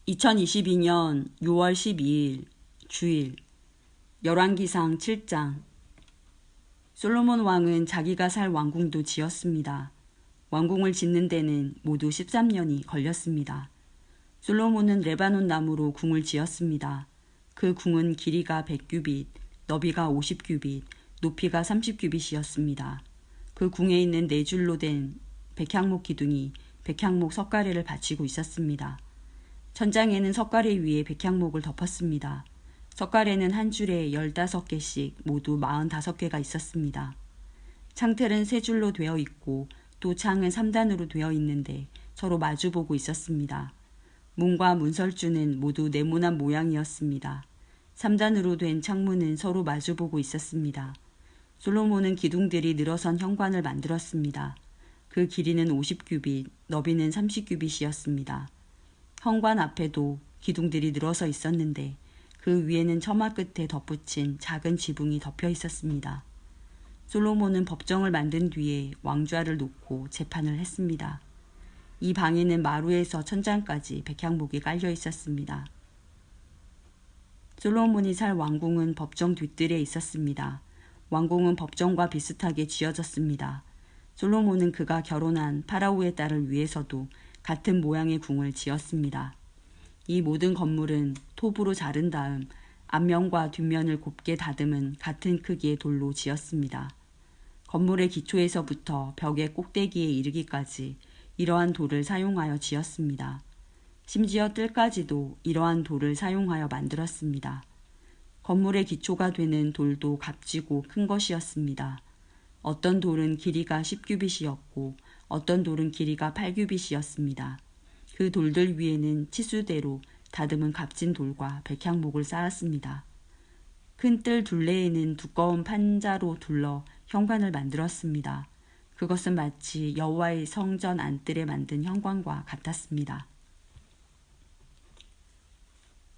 2022년 6월 12일 주일 열왕기상 7장. 솔로몬 왕은 자기가 살 왕궁도 지었습니다. 왕궁을 짓는 데는 모두 13년이 걸렸습니다. 솔로몬은 레바논 나무로 궁을 지었습니다. 그 궁은 길이가 100규빗, 너비가 50규빗, 높이가 30규빗이었습니다. 그 궁에 있는 네 줄로 된 백향목 기둥이 백향목 석가래를 받치고 있었습니다. 천장에는 석가래 위에 백향목을 덮었습니다. 석가래는 한 줄에 15개씩 모두 45개가 있었습니다. 창틀은 세 줄로 되어 있고 또 창은 3단으로 되어 있는데 서로 마주보고 있었습니다. 문과 문설주는 모두 네모난 모양이었습니다. 3단으로 된 창문은 서로 마주보고 있었습니다. 솔로몬은 기둥들이 늘어선 현관을 만들었습니다. 그 길이는 50규빗, 너비는 30규빗이었습니다. 현관 앞에도 기둥들이 늘어서 있었는데 그 위에는 처마 끝에 덧붙인 작은 지붕이 덮여 있었습니다. 솔로몬은 법정을 만든 뒤에 왕좌를 놓고 재판을 했습니다. 이 방에는 마루에서 천장까지 백향목이 깔려 있었습니다. 솔로몬이 살 왕궁은 법정 뒤뜰에 있었습니다. 왕궁은 법정과 비슷하게 지어졌습니다. 솔로몬은 그가 결혼한 파라오의 딸을 위해서도 같은 모양의 궁을 지었습니다. 이 모든 건물은 톱으로 자른 다음 앞면과 뒷면을 곱게 다듬은 같은 크기의 돌로 지었습니다. 건물의 기초에서부터 벽의 꼭대기에 이르기까지 이러한 돌을 사용하여 지었습니다. 심지어 뜰까지도 이러한 돌을 사용하여 만들었습니다. 건물의 기초가 되는 돌도 값지고 큰 것이었습니다. 어떤 돌은 길이가 10규빗이었고 어떤 돌은 길이가 8규빗이었습니다. 그 돌들 위에는 치수대로 다듬은 값진 돌과 백향목을 쌓았습니다. 큰 뜰 둘레에는 두꺼운 판자로 둘러 현관을 만들었습니다. 그것은 마치 여호와의 성전 안뜰에 만든 현관과 같았습니다.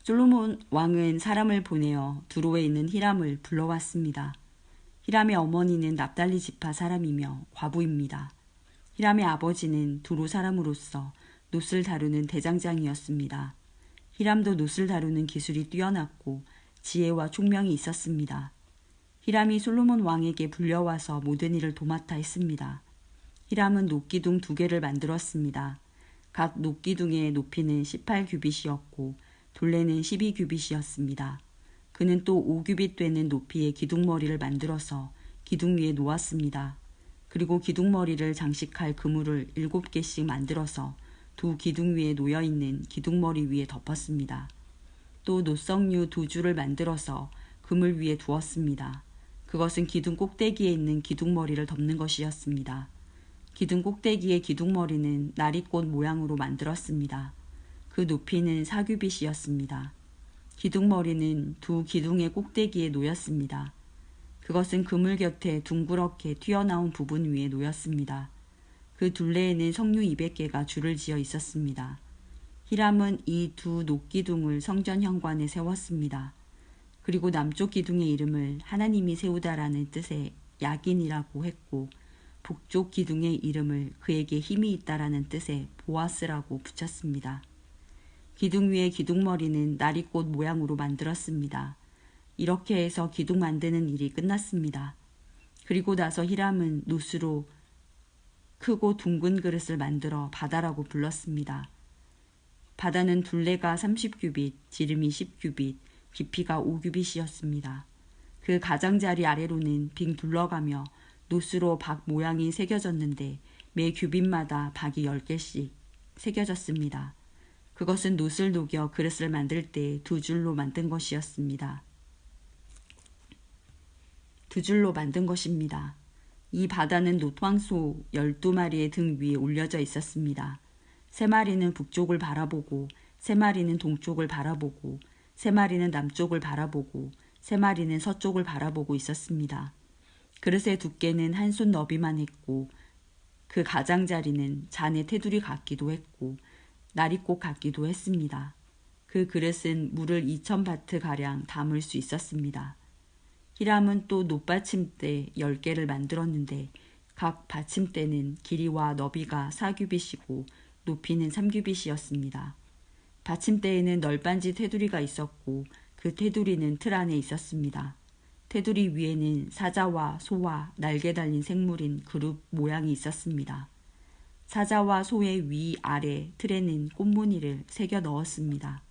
솔로몬 왕은 사람을 보내어 두로에 있는 히람을 불러왔습니다. 히람의 어머니는 납달리 지파 사람이며 과부입니다. 히람의 아버지는 두로 사람으로서 놋을 다루는 대장장이었습니다. 히람도 놋을 다루는 기술이 뛰어났고 지혜와 총명이 있었습니다. 히람이 솔로몬 왕에게 불려와서 모든 일을 도맡아 했습니다. 히람은 놋기둥 2개를 만들었습니다. 각 놋기둥의 높이는 18규빗이었고 둘레는 12규빗이었습니다. 그는 또 5규빗 되는 높이의 기둥머리를 만들어서 기둥 위에 놓았습니다. 그리고 기둥머리를 장식할 그물을 7개씩 만들어서 두 기둥 위에 놓여있는 기둥머리 위에 덮었습니다. 또 놋석류 2줄을 만들어서 그물 위에 두었습니다. 그것은 기둥 꼭대기에 있는 기둥머리를 덮는 것이었습니다. 기둥 꼭대기의 기둥머리는 나리꽃 모양으로 만들었습니다. 그 높이는 4규빗이었습니다. 기둥머리는 두 기둥의 꼭대기에 놓였습니다. 그것은 그물 곁에 둥그렇게 튀어나온 부분 위에 놓였습니다. 그 둘레에는 석류 200개가 줄을 지어 있었습니다. 히람은 이 두 놋기둥을 성전 현관에 세웠습니다. 그리고 남쪽 기둥의 이름을 하나님이 세우다라는 뜻의 야긴이라고 했고 북쪽 기둥의 이름을 그에게 힘이 있다라는 뜻의 보아스라고 붙였습니다. 기둥 위의 기둥머리는 나리꽃 모양으로 만들었습니다. 이렇게 해서 기둥 만드는 일이 끝났습니다. 그리고 나서 히람은 놋으로 크고 둥근 그릇을 만들어 바다라고 불렀습니다. 바다는 둘레가 30규빗, 지름이 10규빗, 깊이가 5규빗이었습니다. 그 가장자리 아래로는 빙 둘러가며 놋으로 박 모양이 새겨졌는데 매 규빗마다 박이 10개씩 새겨졌습니다. 그것은 놋을 녹여 그릇을 만들 때 2줄로 만든 것이었습니다. 2줄로 만든 것입니다. 이 바다는 놋황소 12마리의 등 위에 올려져 있었습니다. 3마리는 북쪽을 바라보고 3마리는 동쪽을 바라보고 3마리는 남쪽을 바라보고 3마리는 서쪽을 바라보고 있었습니다. 그릇의 두께는 한 손 너비만 했고 그 가장자리는 잔의 테두리 같기도 했고 나리꽃 같기도 했습니다. 그 그릇은 물을 2000바트가량 담을 수 있었습니다. 히람은 또 놋받침대 10개를 만들었는데 각 받침대는 길이와 너비가 4규빗이고 높이는 3규빗이었습니다. 받침대에는 널빤지 테두리가 있었고 그 테두리는 틀 안에 있었습니다. 테두리 위에는 사자와 소와 날개 달린 생물인 그룹 모양이 있었습니다. 사자와 소의 위, 아래, 틀에는 꽃무늬를 새겨 넣었습니다.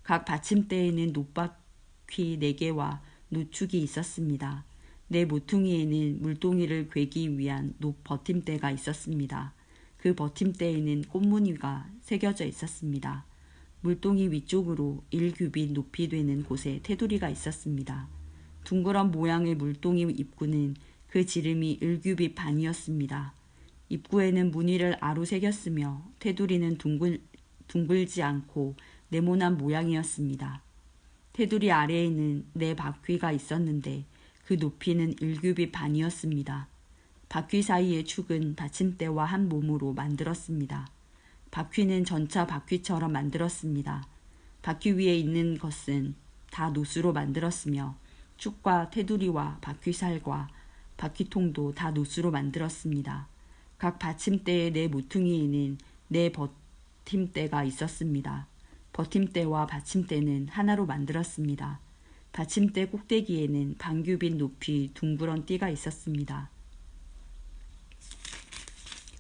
각 받침대에는 놋바퀴 4개와 노축이 있었습니다. 네 모퉁이에는 물동이를 괴기 위한 놋 버팀대가 있었습니다. 그 버팀대에는 꽃무늬가 새겨져 있었습니다. 물동이 위쪽으로 1규빗 높이 되는 곳에 테두리가 있었습니다. 둥그런 모양의 물동이 입구는 그 지름이 1규빗 반이었습니다. 입구에는 무늬를 아로 새겼으며 테두리는 둥글지 않고 네모난 모양이었습니다. 테두리 아래에는 4바퀴가 있었는데 그 높이는 1규빗 반이었습니다. 바퀴 사이의 축은 받침대와 한 몸으로 만들었습니다. 바퀴는 전차 바퀴처럼 만들었습니다. 바퀴 위에 있는 것은 다 놋으로 만들었으며 축과 테두리와 바퀴살과 바퀴통도 다 놋으로 만들었습니다. 각 받침대의 4 모퉁이에는 4 버팀대가 있었습니다. 버팀대와 받침대는 하나로 만들었습니다. 받침대 꼭대기에는 반규빗 높이 둥그런 띠가 있었습니다.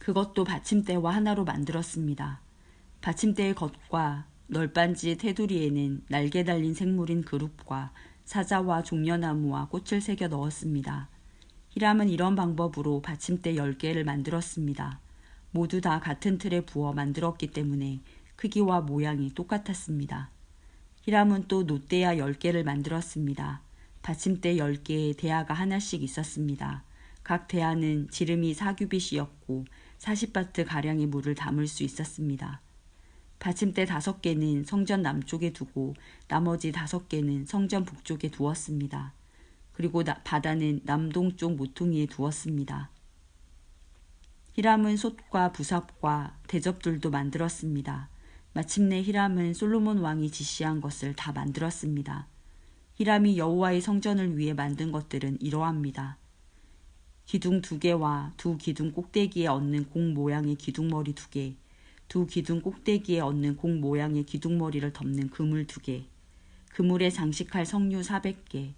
그것도 받침대와 하나로 만들었습니다. 받침대의 겉과 널빤지 테두리에는 날개 달린 생물인 그룹과 사자와 종려나무와 꽃을 새겨 넣었습니다. 히람은 이런 방법으로 받침대 10개를 만들었습니다. 모두 다 같은 틀에 부어 만들었기 때문에 크기와 모양이 똑같았습니다. 히람은 또 놋대야 10개를 만들었습니다. 받침대 10개에 대야가 하나씩 있었습니다. 각 대야는 지름이 4규빗이었고 40바트가량의 물을 담을 수 있었습니다. 받침대 5개는 성전 남쪽에 두고 나머지 5개는 성전 북쪽에 두었습니다. 그리고 바다는 남동쪽 모퉁이에 두었습니다. 히람은 솥과 부삽과 대접들도 만들었습니다. 마침내 히람은 솔로몬 왕이 지시한 것을 다 만들었습니다. 히람이 여호와의 성전을 위해 만든 것들은 이러합니다. 기둥 2개와 2 기둥 꼭대기에 얹는 공 모양의 기둥머리 2개, 2 기둥 꼭대기에 얹는 공 모양의 기둥머리를 덮는 그물 2개, 그물에 장식할 석류 400개,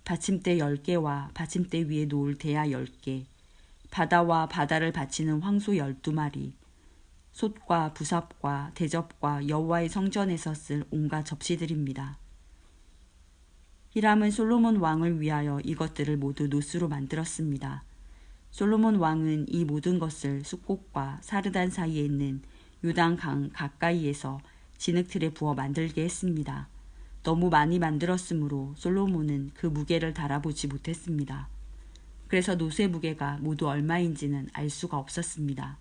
받침대 10개와 받침대 위에 놓을 대야 10개, 바다와 바다를 바치는 황소 12마리, 솥과 부삽과 대접과 여호와의 성전에서 쓸 온갖 접시들입니다. 히람은 솔로몬 왕을 위하여 이것들을 모두 놋으로 만들었습니다. 솔로몬 왕은 이 모든 것을 숫꽃과 사르단 사이에 있는 요단강 가까이에서 진흙틀에 부어 만들게 했습니다. 너무 많이 만들었으므로 솔로몬은 그 무게를 달아보지 못했습니다. 그래서 놋의 무게가 모두 얼마인지는 알 수가 없습니다.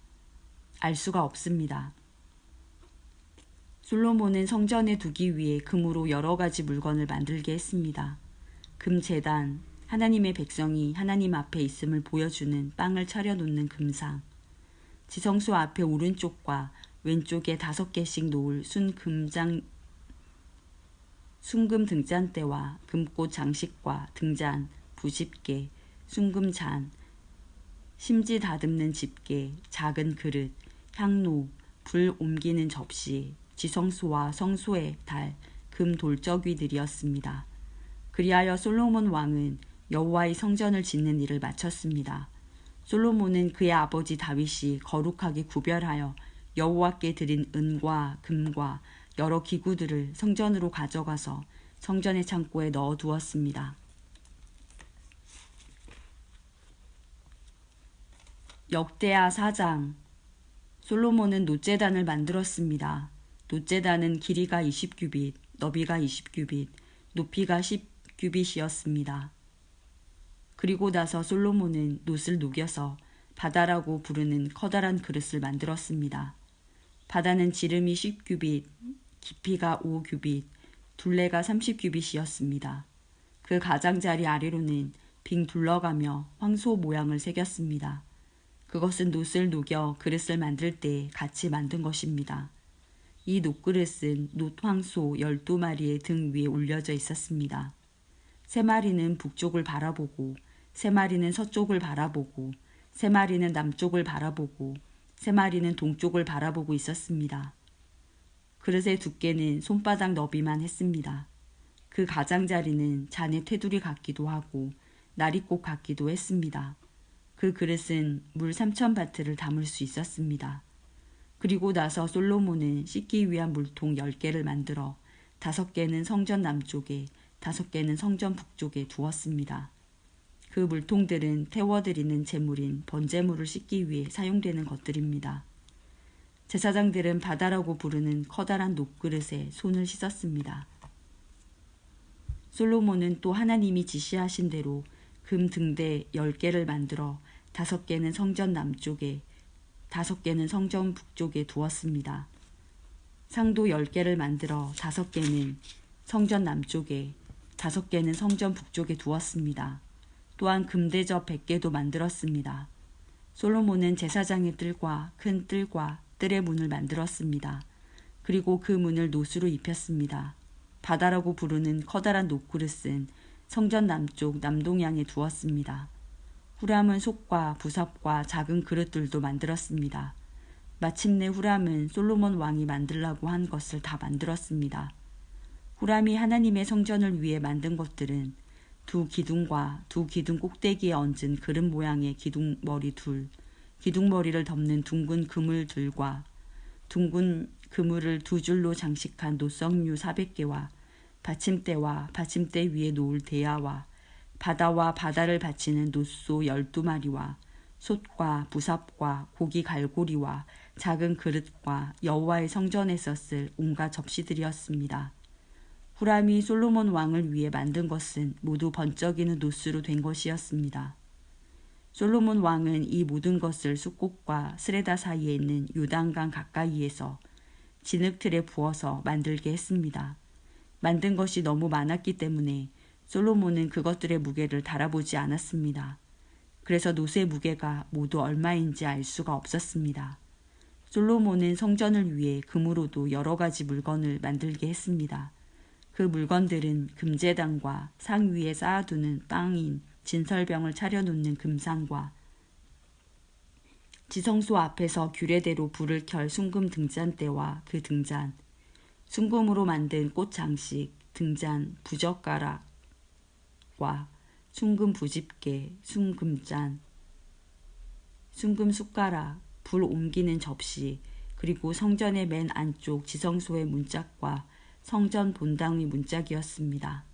솔로몬은 성전에 두기 위해 금으로 여러 가지 물건을 만들게 했습니다. 금제단, 하나님의 백성이 하나님 앞에 있음을 보여주는 빵을 차려놓는 금상, 지성소 앞에 오른쪽과 왼쪽에 5개씩 놓을 순금 등잔대와 금꽃 장식과 등잔, 부집게, 순금잔, 심지 다듬는 집게, 작은 그릇, 향로, 불 옮기는 접시, 지성소와 성소의 달, 금 돌적이들이었습니다. 그리하여 솔로몬 왕은 여호와의 성전을 짓는 일을 마쳤습니다. 솔로몬은 그의 아버지 다윗이 거룩하게 구별하여 여호와께 드린 은과 금과 여러 기구들을 성전으로 가져가서 성전의 창고에 넣어두었습니다. 역대하 4장. 솔로몬은 놋제단을 만들었습니다. 놋제단은 길이가 20규빗, 너비가 20규빗, 높이가 10규빗이었습니다. 그리고 나서 솔로몬은 놋을 녹여서 바다라고 부르는 커다란 그릇을 만들었습니다. 바다는 지름이 10규빗, 깊이가 5규빗, 둘레가 30규빗이었습니다. 그 가장자리 아래로는 빙 둘러가며 황소 모양을 새겼습니다. 그것은 놋을 녹여 그릇을 만들 때 같이 만든 것입니다. 이 놋그릇은 놋황소 12마리의 등 위에 올려져 있었습니다. 3마리는 북쪽을 바라보고 3마리는 서쪽을 바라보고 3마리는 남쪽을 바라보고 3마리는 동쪽을 바라보고 있었습니다. 그릇의 두께는 손바닥 너비만 했습니다. 그 가장자리는 잔의 테두리 같기도 하고 나리꽃 같기도 했습니다. 그 그릇은 물 3,000바트를 담을 수 있었습니다. 그리고 나서 솔로몬은 씻기 위한 물통 10개를 만들어 5개는 성전 남쪽에 5개는 성전 북쪽에 두었습니다. 그 물통들은 태워드리는 제물인 번제물을 씻기 위해 사용되는 것들입니다. 제사장들은 바다라고 부르는 커다란 녹그릇에 손을 씻었습니다. 솔로몬은 또 하나님이 지시하신 대로 금 등대 10개를 만들어 5개는 성전 남쪽에 5개는 성전 북쪽에 두었습니다. 상도 10개를 만들어 5개는 성전 남쪽에 5개는 성전 북쪽에 두었습니다. 또한 금대접 100개도 만들었습니다. 솔로몬은 제사장의 뜰과 큰 뜰과 뜰의 문을 만들었습니다. 그리고 그 문을 노수로 입혔습니다. 바다라고 부르는 커다란 녹그릇은 성전 남쪽 남동향에 두었습니다. 후람은 솥과 부삽과 작은 그릇들도 만들었습니다. 마침내 후람은 솔로몬 왕이 만들라고 한 것을 다 만들었습니다. 후람이 하나님의 성전을 위해 만든 것들은 2기둥과 2기둥 꼭대기에 얹은 그릇 모양의 기둥머리 둘, 기둥머리를 덮는 둥근 그물들과 둥근 그물을 2줄로 장식한 노석류 400개와 받침대와 받침대 위에 놓을 대야와 바다와 바다를 받치는 노소 12마리와 솥과 부삽과 고기 갈고리와 작은 그릇과 여호와의 성전에서 쓸 온갖 접시들이었습니다. 후람이 솔로몬 왕을 위해 만든 것은 모두 번쩍이는 노수로 된 것이었습니다. 솔로몬 왕은 이 모든 것을 숫꽃과 스레다 사이에 있는 요단강 가까이에서 진흙틀에 부어서 만들게 했습니다. 만든 것이 너무 많았기 때문에 솔로몬은 그것들의 무게를 달아보지 않았습니다. 그래서 노수의 무게가 모두 얼마인지 알 수가 없었습니다. 솔로몬은 성전을 위해 금으로도 여러 가지 물건을 만들게 했습니다. 그 물건들은 금제단과 상 위에 쌓아두는 빵인 진설병을 차려놓는 금상과 지성소 앞에서 규례대로 불을 켤 순금 등잔대와 그 등잔, 순금으로 만든 꽃 장식, 등잔, 부젓가락과 순금 부집게, 순금잔, 순금 숟가락, 불 옮기는 접시, 그리고 성전의 맨 안쪽 지성소의 문짝과 성전 본당의 문짝이었습니다.